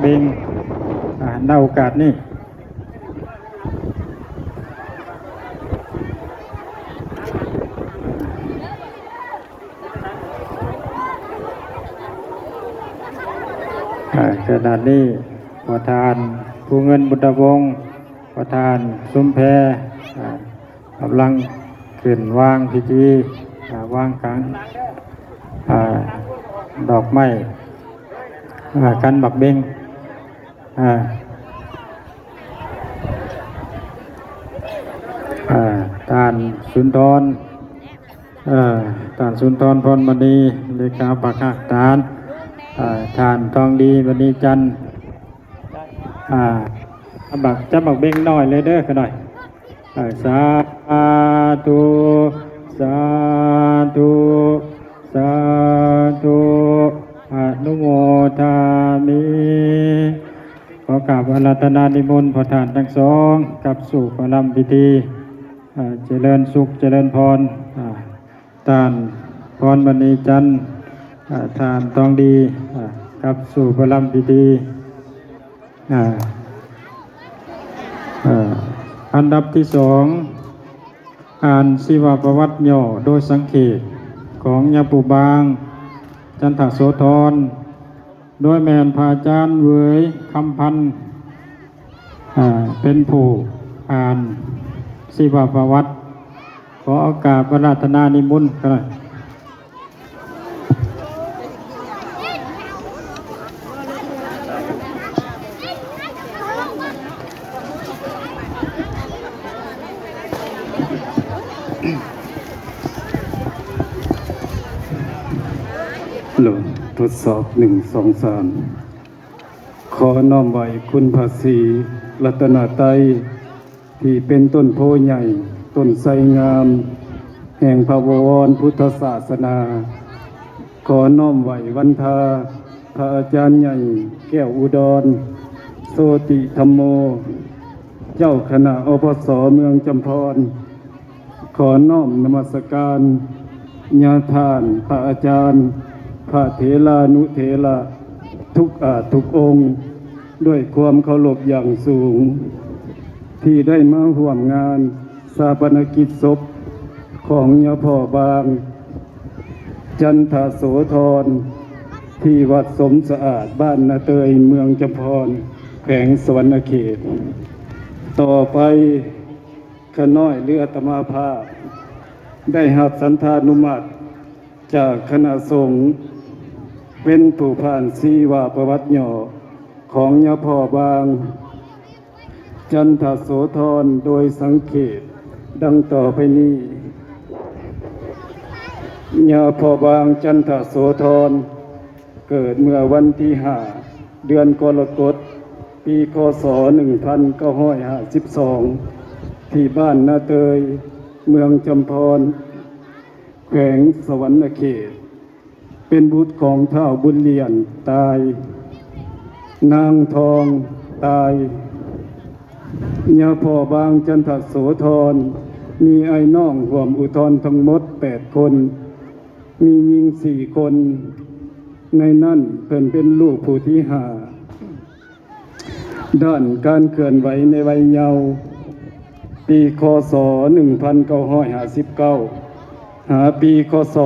เบงในโอกาสนี้ขณะนี้ประธานผู้เงินบุตรวงศ์ประธานซุ้มแพกำลังขึ้นวางพิธีวางกลางดอกไม้กันบักเบงท่านสุนทรท่านสุนทรพรมณีเลขาปากฐานท่านทองดีวันนี้จันทร์จะบักเบงหน่อยเลยเด้อกันหน่อยสาธุสาธุสาธุอนุโมทามิขอกราบอาราธนานิมนต์พระทานทั้งสองกับสู่พระลำพิธีเจริญสุขเจริญพรท่านพรมณีจันทร์ท่านทองดีกับสู่พระลำพิธีอันดับที่สองอ่านชีวประวัติย่อโดยสังเขปของยาปูบางจันทโสธรโดยแมนพาจารย์เวยคำพันธ์เป็นผู้อ่านชีวประวัติขอโอกาสอาราธนานิมนต์ครับโหลดทดสอบ1 2 3ขอน้อมไว้คุณพระศรีรัตนตรัยที่เป็นต้นโพใหญ่ต้นไทรงามแห่งพระบวรพุทธศาสนาขอน้อมไว้วันทาพระอาจารย์ใหญ่แก้วอุดรโสติธรรมโมเจ้าคณะอปสเมืองจำพรขอน้อมนมัสการญาทานพระอาจารย์พระเถรานุเถระทุกองค์ด้วยความเคารพอย่างสูงที่ได้มาร่วมงานฌาปนกิจศพของยาพ่อบางจันทโสธรที่วัดสมสะอาดบ้านนาเตยเมืองจำพรแขวงสวรรณเขตต่อไปขน้อยเรือตมาภาพได้รับสันธานุมัติจากคณะสงฆ์เป็นผู้ผ่านชีวประวัติย่อของยาพ่อบางจันทโสธรโดยสังเขปดังต่อไปนี้ยาพ่อบางจันทโสธรเกิดเมื่อวันที่5 เดือนกรกฎปีคศ1952ที่บ้านนาเตยเมืองจำพรแขวงสวรรณเขตเป็นบุตรของท้าวบุญเลียนตายนางทองตายยาพ่อบางจันทโสธรมีไอ้น้องร่วมอุทธรทั้งหมด8 คนมีหญิง4 คนในนั้นเป็นลูกผู้ที่5ด้านการเคลื่อนไหวในวัยเยาว์ปีคศ1959หาปีคศ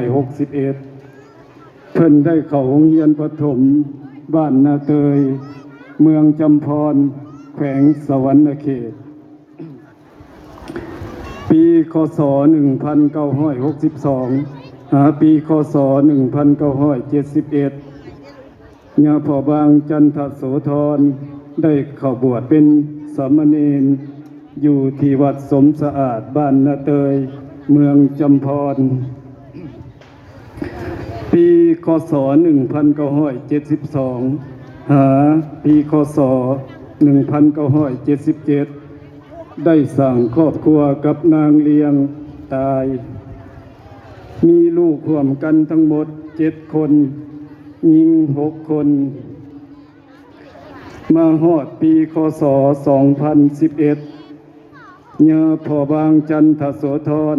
1961เพิ่นได้เข้าโรงเรียนประถมบ้านนาเตยเมืองจำพรแขวงสวรรณเขตปีคศ1962หาปีคศ1971ญาพ่อบางจันทโสธรได้เข้าบวชเป็นสามเณรอยู่ที่วัดสมสะอาดบ้านนาเตยเมืองจำพรปีคศ1972หาปีคศ1977ได้สร้างครอบครัวกับนางเลียงตายมีลูกร่วมกันทั้งหมด7 คนหญิง6 คนมาฮอดปีคศ2011ญาพ่อบางจันทโสธร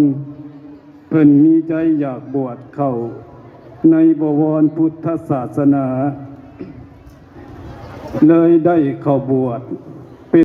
เพิ่นมีใจอยากบวชเข้าในบวรพุทธศาสนา เลยได้เข้าบวช